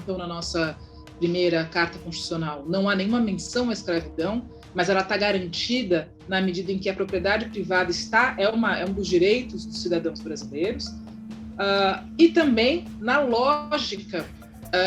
então, na nossa primeira Carta Constitucional, não há nenhuma menção à escravidão, mas ela está garantida na medida em que a propriedade privada é um dos direitos dos cidadãos brasileiros, e também na lógica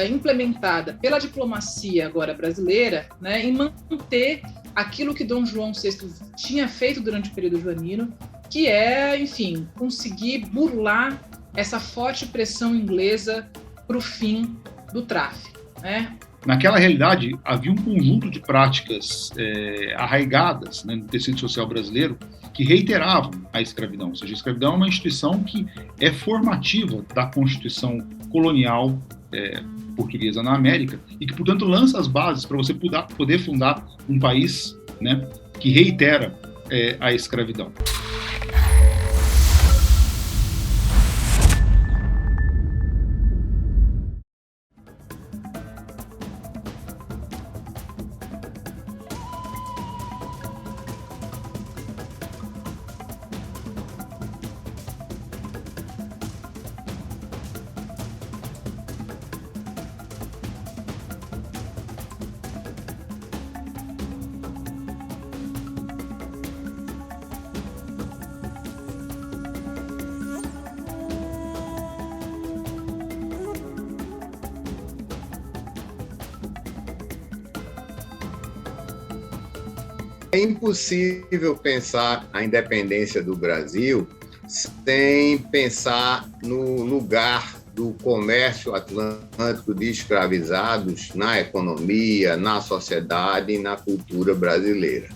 implementada pela diplomacia agora brasileira, né, em manter aquilo que Dom João VI tinha feito durante o período joanino, que é, enfim, conseguir burlar essa forte pressão inglesa para o fim do tráfico, né? Naquela realidade, havia um conjunto de práticas arraigadas, né, no tecido social brasileiro que reiteravam a escravidão. Ou seja, a escravidão é uma instituição que é formativa da Constituição colonial portuguesa na América e que, portanto, lança as bases para você poder fundar um país, né, que reitera a escravidão. É impossível pensar a independência do Brasil sem pensar no lugar do comércio atlântico de escravizados na economia, na sociedade e na cultura brasileira.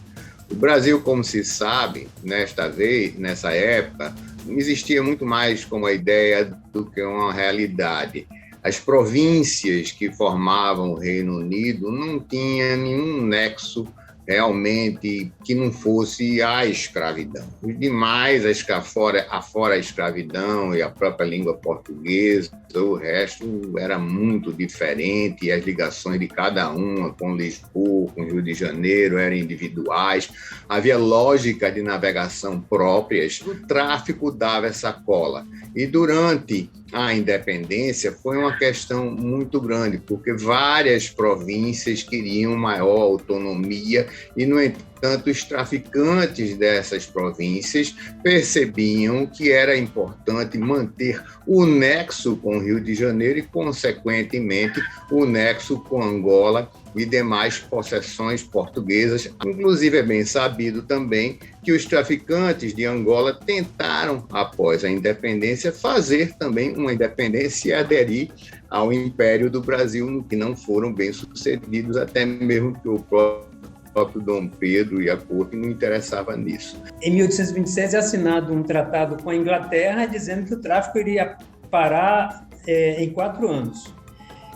O Brasil, como se sabe, nessa época, não existia muito mais como a ideia do que uma realidade. As províncias que formavam o Reino Unido não tinham nenhum nexo realmente que não fosse a escravidão. Os demais, afora a escravidão e a própria língua portuguesa, o resto era muito diferente, e as ligações de cada uma com Lisboa, com Rio de Janeiro, eram individuais, havia lógica de navegação próprias, o tráfico dava essa cola. E durante a independência foi uma questão muito grande, porque várias províncias queriam maior autonomia e, no entanto, os traficantes dessas províncias percebiam que era importante manter o nexo com o Rio de Janeiro e, consequentemente, o nexo com Angola e demais possessões portuguesas. Inclusive, é bem sabido também que os traficantes de Angola tentaram, após a independência, fazer também uma independência e aderir ao Império do Brasil, no que não foram bem-sucedidos, até mesmo que o próprio Dom Pedro e a corte não interessava nisso. Em 1826 é assinado um tratado com a Inglaterra dizendo que o tráfico iria parar em 4 anos.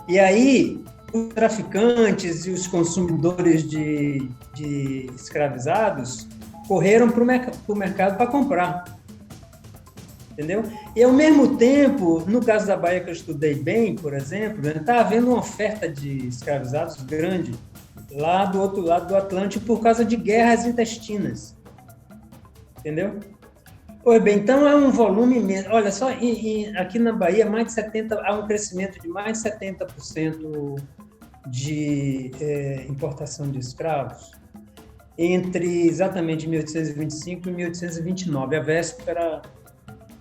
E aí, os traficantes e os consumidores de escravizados correram para o mercado para comprar. Entendeu? E, ao mesmo tempo, no caso da Bahia, que eu estudei bem, por exemplo, está havendo uma oferta de escravizados grande lá do outro lado do Atlântico por causa de guerras intestinas. Entendeu? Pois bem, então é um volume imenso. Olha só, aqui na Bahia há um crescimento de mais de 70% de importação de escravos entre exatamente 1825 e 1829, a véspera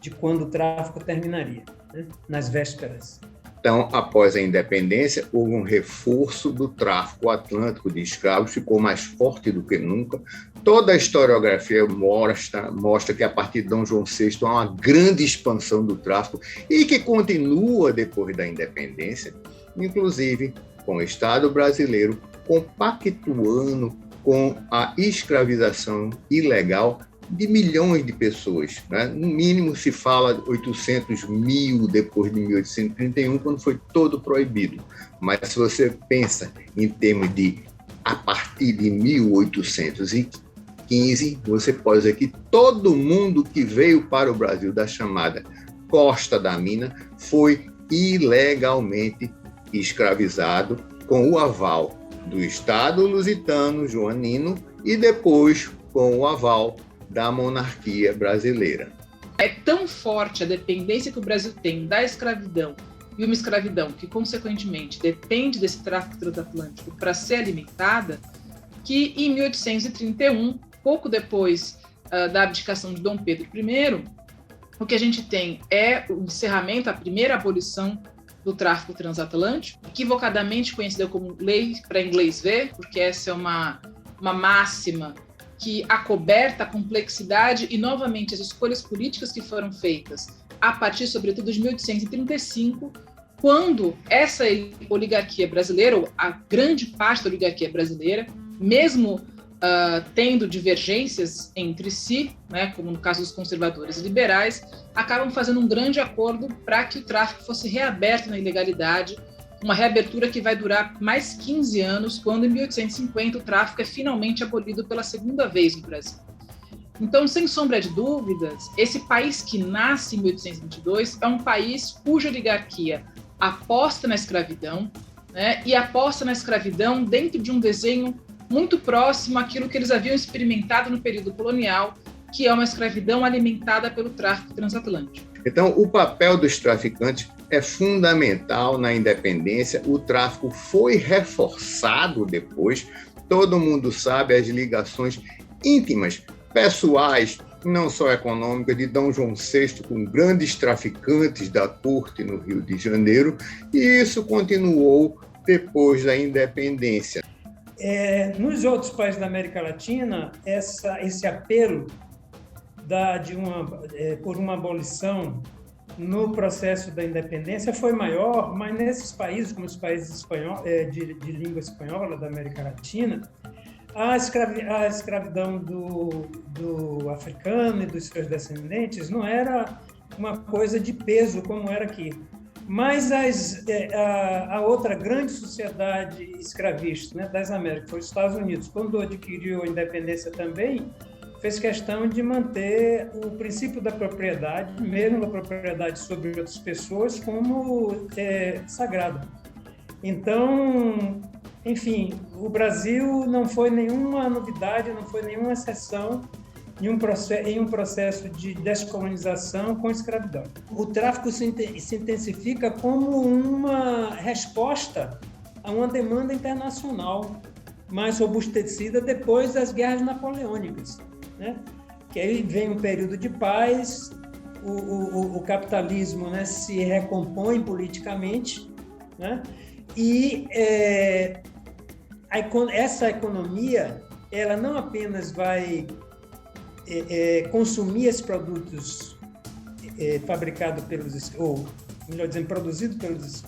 de quando o tráfico terminaria, né? Nas vésperas. Então, após a independência, houve um reforço do tráfico atlântico de escravos, ficou mais forte do que nunca. Toda a historiografia mostra que, a partir de Dom João VI, há uma grande expansão do tráfico e que continua depois da independência, inclusive com o Estado brasileiro compactuando com a escravização ilegal de milhões de pessoas, né? No mínimo se fala de 800 mil depois de 1831, quando foi todo proibido. Mas se você pensa em termos de a partir de 1815, você pode dizer que todo mundo que veio para o Brasil da chamada Costa da Mina foi ilegalmente escravizado com o aval do Estado lusitano joanino e depois com o aval da monarquia brasileira. É tão forte a dependência que o Brasil tem da escravidão e uma escravidão que, consequentemente, depende desse tráfico transatlântico para ser alimentada, que em 1831, pouco depois da abdicação de Dom Pedro I, o que a gente tem é o encerramento, a primeira abolição do tráfico transatlântico, equivocadamente conhecida como lei para inglês ver, porque essa é uma máxima que acoberta a complexidade e, novamente, as escolhas políticas que foram feitas a partir, sobretudo, de 1835, quando essa oligarquia brasileira, ou a grande parte da oligarquia brasileira, mesmo tendo divergências entre si, né, como no caso dos conservadores e liberais, acabam fazendo um grande acordo para que o tráfico fosse reaberto na ilegalidade, uma reabertura que vai durar mais 15 anos, quando em 1850 o tráfico é finalmente abolido pela segunda vez no Brasil. Então, sem sombra de dúvidas, esse país que nasce em 1822 é um país cuja oligarquia aposta na escravidão, né, e aposta na escravidão dentro de um desenho muito próximo àquilo que eles haviam experimentado no período colonial, que é uma escravidão alimentada pelo tráfico transatlântico. Então, o papel dos traficantes é fundamental na independência. O tráfico foi reforçado depois. Todo mundo sabe as ligações íntimas, pessoais, não só econômicas, de Dom João VI com grandes traficantes da corte no Rio de Janeiro, e isso continuou depois da independência. Nos outros países da América Latina, esse apelo por uma abolição no processo da independência foi maior, mas nesses países, como os países de língua espanhola da América Latina, a escravidão do africano e dos seus descendentes não era uma coisa de peso como era aqui. Mas a outra grande sociedade escravista, né, das Américas, foi os Estados Unidos, quando adquiriu a independência também, fez questão de manter o princípio da propriedade, mesmo a propriedade sobre outras pessoas, como sagrado. Então, enfim, o Brasil não foi nenhuma novidade, não foi nenhuma exceção em um processo de descolonização com escravidão. O tráfico se intensifica como uma resposta a uma demanda internacional mais robustecida depois das guerras napoleônicas, né? Que aí vem um período de paz, o capitalismo, né, se recompõe politicamente, né? E essa economia, ela não apenas vai consumir esses produtos fabricados produzidos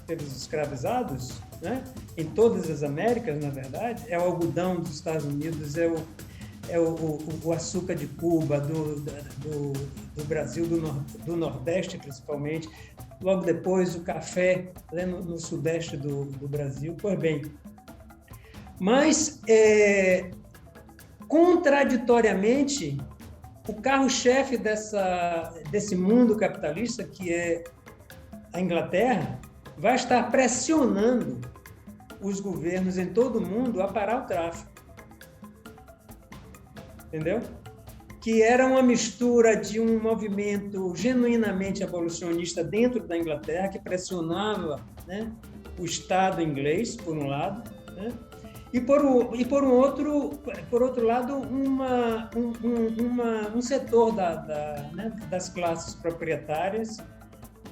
pelos escravizados, né? Em todas as Américas, na verdade, é o algodão dos Estados Unidos, é o açúcar de Cuba, do Brasil, do Nordeste principalmente, logo depois o café no Sudeste do Brasil. Pois bem, mas contraditoriamente, o carro-chefe desse mundo capitalista, que é a Inglaterra, vai estar pressionando os governos em todo o mundo a parar o tráfico. Entendeu? Que era uma mistura de um movimento genuinamente abolicionista dentro da Inglaterra, que pressionava, né, o Estado inglês, por um lado, né? E por outro lado, um setor né, das classes proprietárias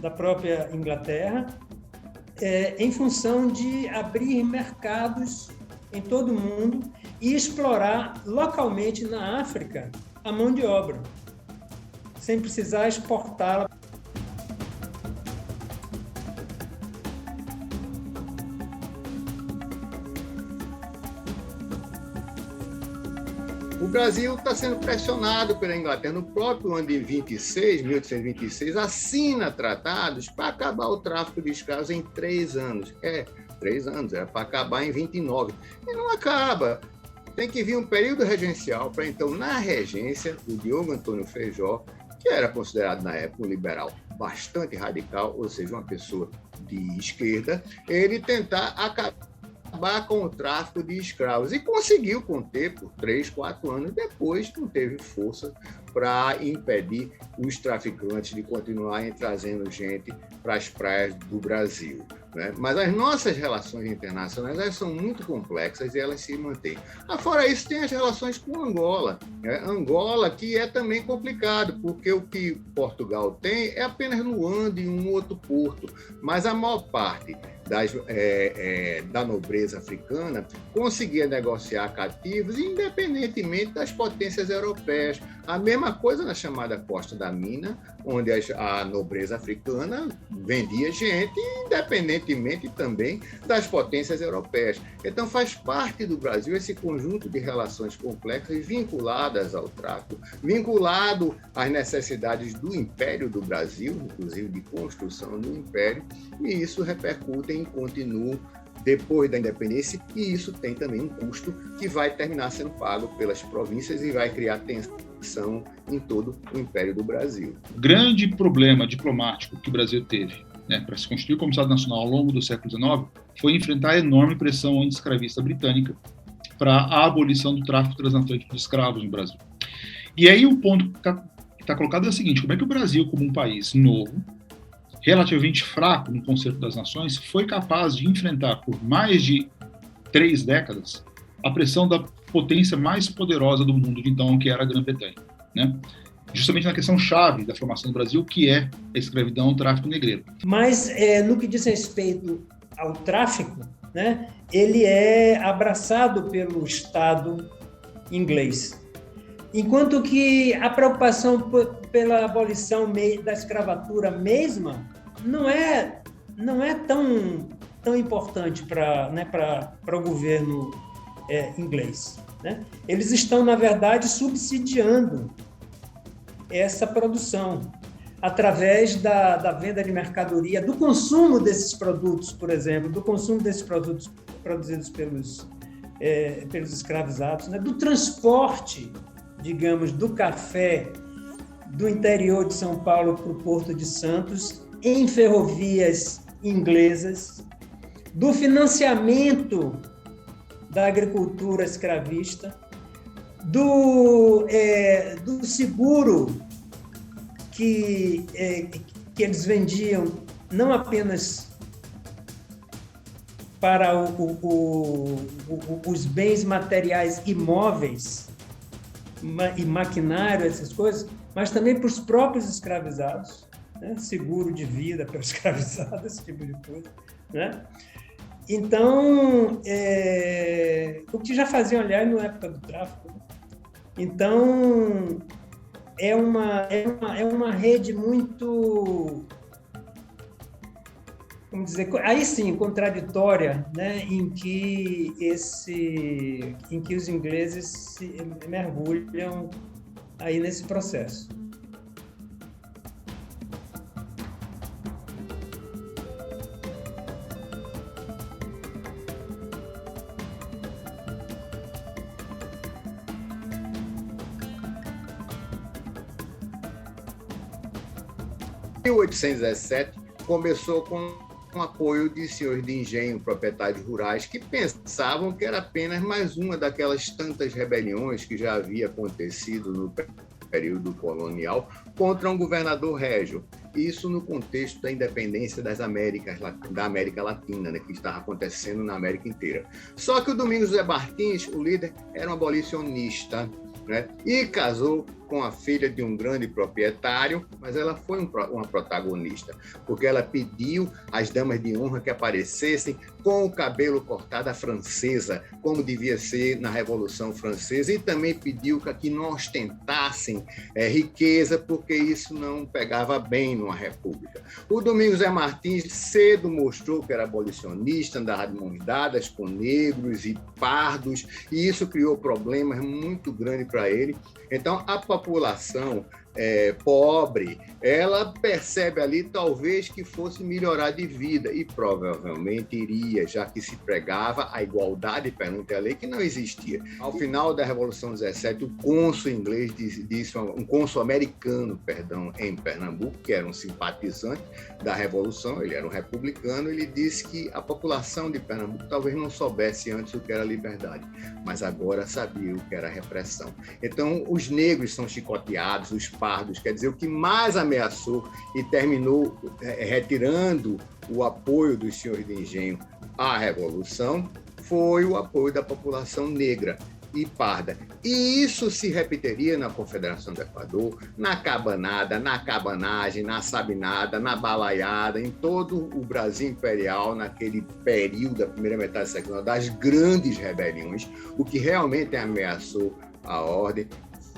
da própria Inglaterra, em função de abrir mercados em todo o mundo e explorar localmente na África a mão de obra, sem precisar exportá-la. O Brasil está sendo pressionado pela Inglaterra. No próprio ano de 1826, assina tratados para acabar o tráfico de escravos em 3 anos. 3 anos, era para acabar em 29. E não acaba. Tem que vir um período regencial para, então, na regência, o Diogo Antônio Feijó, que era considerado, na época, um liberal bastante radical, ou seja, uma pessoa de esquerda, ele tentar acabar com o tráfico de escravos. E conseguiu conter por 3, 4 anos. Depois não teve força para impedir os traficantes de continuarem trazendo gente para as praias do Brasil, né? Mas as nossas relações internacionais, elas são muito complexas e elas se mantêm. Fora isso, tem as relações com Angola, né? Angola, que é também complicado, porque o que Portugal tem é apenas Luanda e um outro porto, mas a maior parte da nobreza africana conseguia negociar cativos independentemente das potências europeias. A mesma coisa na chamada Costa da Mina, onde a nobreza africana vendia gente independentemente também das potências europeias. Então faz parte do Brasil esse conjunto de relações complexas vinculadas ao tráfico, vinculado às necessidades do Império do Brasil, inclusive de construção do Império, e isso repercute em continuo depois da independência, e isso tem também um custo que vai terminar sendo pago pelas províncias e vai criar tensão em todo o Império do Brasil. O grande problema diplomático que o Brasil teve, né, para se constituir como Estado Nacional ao longo do século XIX foi enfrentar a enorme pressão anti-escravista britânica para a abolição do tráfico transatlântico de escravos no Brasil. E aí o ponto que está colocado é o seguinte: como é que o Brasil, como um país novo, relativamente fraco no Concerto das Nações, foi capaz de enfrentar por mais de 3 décadas a pressão da potência mais poderosa do mundo de então, que era a Grã-Bretanha, né? Justamente na questão chave da formação do Brasil, que é a escravidão, o tráfico negreiro. Mas no que diz respeito ao tráfico, né, ele é abraçado pelo Estado inglês. Enquanto que a preocupação pela abolição da escravatura mesma não é tão importante para o governo inglês, né? Eles estão, na verdade, subsidiando essa produção através da venda de mercadoria, do consumo desses produtos, por exemplo, do consumo desses produtos produzidos pelos escravizados, né? Do transporte, digamos, do café do interior de São Paulo para o Porto de Santos, em ferrovias inglesas, do financiamento da agricultura escravista, do seguro que eles vendiam não apenas para os bens materiais imóveis e maquinário, essas coisas, mas também para os próprios escravizados, né? Seguro de vida para os escravizados, esse tipo de coisa, né? Então, o que já faziam, aliás, na época do tráfico. Então, é uma rede muito, vamos dizer, aí sim, contraditória, né, em que os ingleses se mergulham aí nesse processo. Em 1817, começou com o apoio de senhores de engenho, proprietários rurais, que pensavam que era apenas mais uma daquelas tantas rebeliões que já havia acontecido no período colonial contra um governador régio. Isso no contexto da independência da América Latina, né, que estava acontecendo na América inteira. Só que o Domingos José Martins, o líder, era um abolicionista, né, e casou com a filha de um grande proprietário, mas ela foi uma protagonista, porque ela pediu às damas de honra que aparecessem com o cabelo cortado à francesa, como devia ser na Revolução Francesa, e também pediu que não ostentassem riqueza, porque isso não pegava bem numa república. O Domingos José Martins cedo mostrou que era abolicionista, andava de mãos dadas com negros e pardos, e isso criou problemas muito grandes para ele. Então, a população pobre, ela percebe ali talvez que fosse melhorar de vida, e provavelmente iria, já que se pregava a igualdade perante a lei, que não existia. Ao final da Revolução 17, o cônsul inglês disse, um cônsul americano, em Pernambuco, que era um simpatizante da Revolução, ele era um republicano, ele disse que a população de Pernambuco talvez não soubesse antes o que era liberdade, mas agora sabia o que era repressão. Então, os negros são chicoteados, os pardos, quer dizer, o que mais ameaçou e terminou retirando o apoio dos senhores de engenho à Revolução foi o apoio da população negra e parda. E isso se repetiria na Confederação do Equador, na cabanada, na cabanagem, na sabinada, na balaiada, em todo o Brasil imperial, naquele período da primeira metade do século XIX, das grandes rebeliões. O que realmente ameaçou a ordem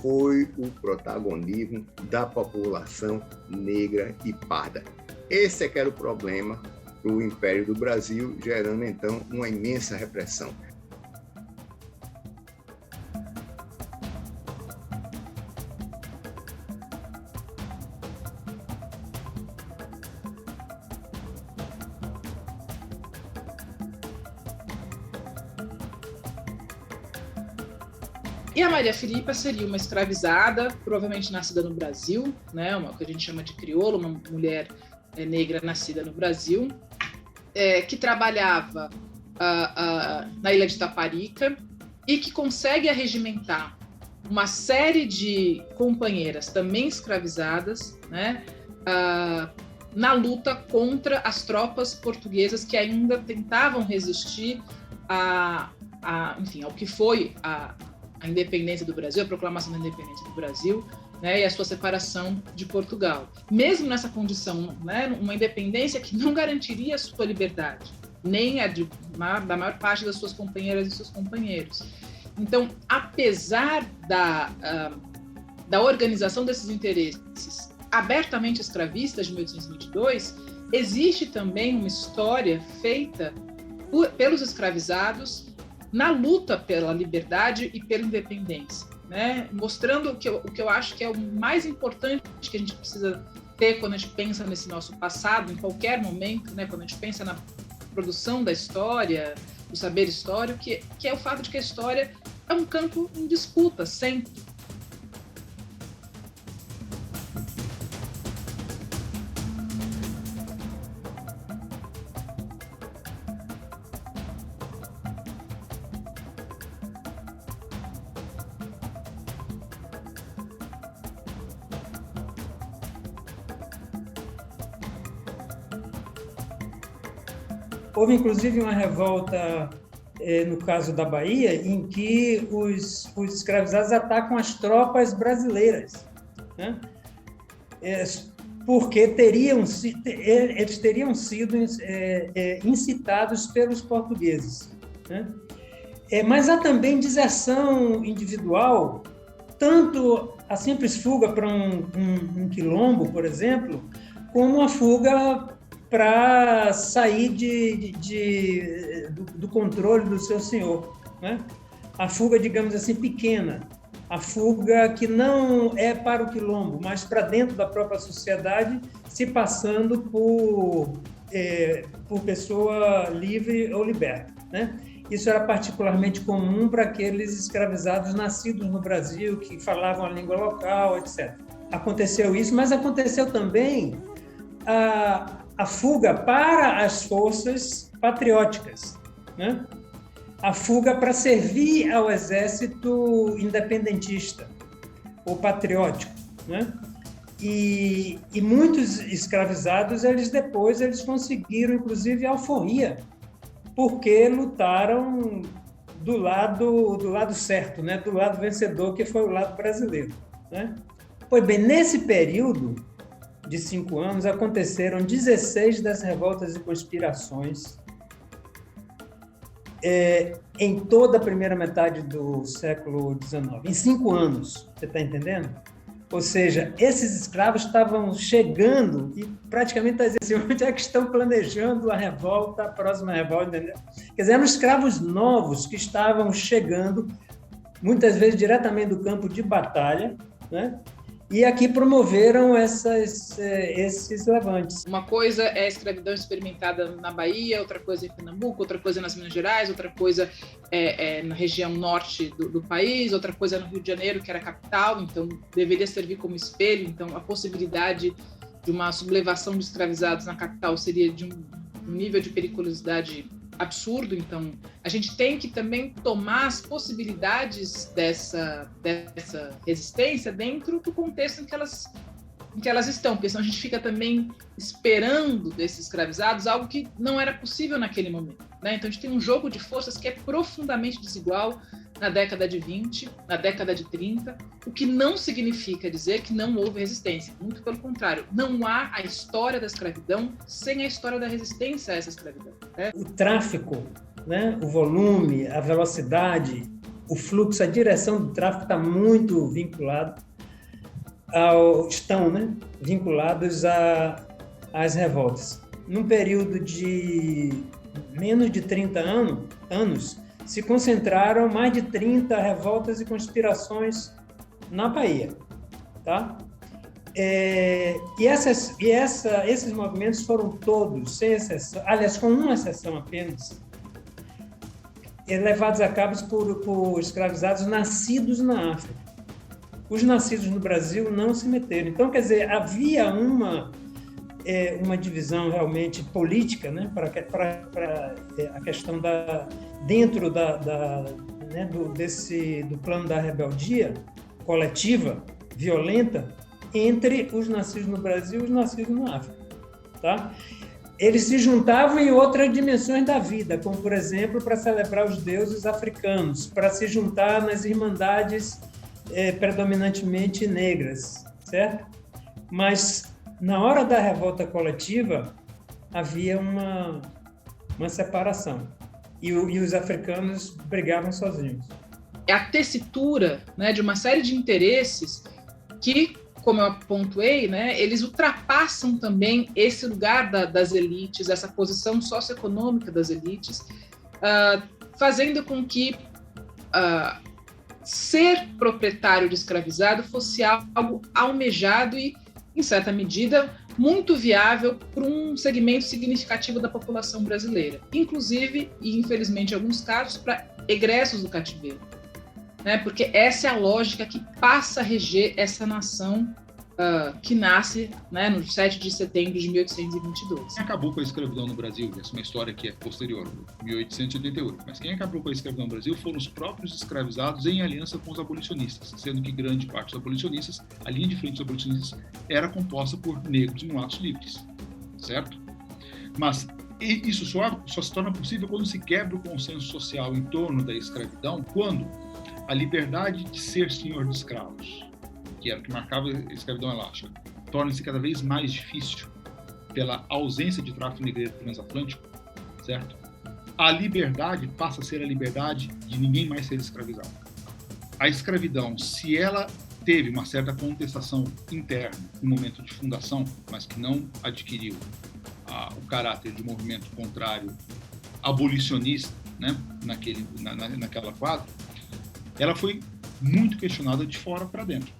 foi o protagonismo da população negra e parda. Esse é que era o problema do Império do Brasil, gerando, então, uma imensa repressão. E a Maria Filipa seria uma escravizada, provavelmente nascida no Brasil, né, uma que a gente chama de crioula, uma mulher negra nascida no Brasil, que trabalhava na ilha de Taparica e que consegue arregimentar uma série de companheiras também escravizadas, né, na luta contra as tropas portuguesas que ainda tentavam resistir enfim, ao que foi a independência do Brasil, a proclamação da independência do Brasil, né, e a sua separação de Portugal. Mesmo nessa condição, né, uma independência que não garantiria a sua liberdade, nem a da maior parte das suas companheiras e seus companheiros. Então, apesar da organização desses interesses abertamente escravistas de 1822, existe também uma história feita pelos escravizados na luta pela liberdade e pela independência, né? Mostrando o que eu acho que é o mais importante que a gente precisa ter quando a gente pensa nesse nosso passado, em qualquer momento, né? Quando a gente pensa na produção da história, do saber histórico, que é o fato de que a história é um campo em disputa sempre. Houve, inclusive, uma revolta, no caso da Bahia, em que os escravizados atacam as tropas brasileiras, né? Porque eles teriam sido incitados pelos portugueses, né? Mas há também deserção individual, tanto a simples fuga para um quilombo, por exemplo, como a fuga para sair do controle do seu senhor, né? A fuga, digamos assim, pequena, a fuga que não é para o quilombo, mas para dentro da própria sociedade, se passando por pessoa livre ou liberta, né? Isso era particularmente comum para aqueles escravizados nascidos no Brasil, que falavam a língua local, etc. Aconteceu isso, mas aconteceu também a fuga para as forças patrióticas, né? A fuga para servir ao exército independentista ou patriótico, né? E muitos escravizados, eles conseguiram, inclusive, a alforria, porque lutaram do lado certo, né? Do lado vencedor, que foi o lado brasileiro, né? Pois bem, nesse período de 5 anos, aconteceram 16 das revoltas e conspirações em toda a primeira metade do século XIX, em 5 anos, você está entendendo? Ou seja, esses escravos estavam chegando e praticamente está dizendo assim, onde é que estão planejando a próxima revolta, entendeu? Quer dizer, eram escravos novos que estavam chegando, muitas vezes diretamente do campo de batalha, né? e aqui promoveram esses levantes. Uma coisa é a escravidão experimentada na Bahia, outra coisa em Pernambuco, outra coisa nas Minas Gerais, outra coisa na região norte do país, outra coisa no Rio de Janeiro, que era a capital, então deveria servir como espelho. Então a possibilidade de uma sublevação de escravizados na capital seria de um nível de periculosidade absurdo. Então a gente tem que também tomar as possibilidades dessa resistência dentro do contexto em que elas estão, porque senão a gente fica também esperando desses escravizados algo que não era possível naquele momento, né? Então a gente tem um jogo de forças que é profundamente desigual na década de 20, na década de 30, o que não significa dizer que não houve resistência. Muito pelo contrário, não há a história da escravidão sem a história da resistência a essa escravidão, né? O tráfico, né? O volume, a velocidade, o fluxo, a direção do tráfico está muito vinculado estão, né, vinculados às revoltas. Num período de menos de 30 anos, se concentraram mais de 30 revoltas e conspirações na Bahia, tá? Esses movimentos foram todos, sem exceção, aliás, com uma exceção apenas, levados a cabo por escravizados nascidos na África. Os nascidos no Brasil não se meteram. Então, quer dizer, havia uma divisão realmente política, né, para a questão dentro né, do plano da rebeldia coletiva, violenta, entre os nascidos no Brasil e os nascidos na África. Tá? Eles se juntavam em outras dimensões da vida, como, por exemplo, para celebrar os deuses africanos, para se juntar nas irmandades predominantemente negras, certo? Mas, na hora da revolta coletiva, havia uma separação. E os africanos brigavam sozinhos. É a tessitura, né, de uma série de interesses que, como eu apontei, né, eles ultrapassam também esse lugar das elites, essa posição socioeconômica das elites, fazendo com que ser proprietário de escravizado fosse algo almejado e, em certa medida, muito viável para um segmento significativo da população brasileira, inclusive, e infelizmente em alguns casos, para egressos do cativeiro, né? Porque essa é a lógica que passa a reger essa nação que nasce, né, no 7 de setembro de 1822. Quem acabou com a escravidão no Brasil? Essa é uma história que é posterior, 1888. Mas quem acabou com a escravidão no Brasil foram os próprios escravizados em aliança com os abolicionistas, sendo que grande parte dos abolicionistas, a linha de frente dos abolicionistas, era composta por negros e mulatos livres, certo? Mas isso só se torna possível quando se quebra o consenso social em torno da escravidão, quando a liberdade de ser senhor de escravos, que era o que marcava a escravidão elástica, torna-se cada vez mais difícil pela ausência de tráfico negreiro transatlântico, certo? A liberdade passa a ser a liberdade de ninguém mais ser escravizado. A escravidão, se ela teve uma certa contestação interna no momento de fundação, mas que não adquiriu o caráter de movimento contrário abolicionista, né, naquela quadra, ela foi muito questionada de fora para dentro.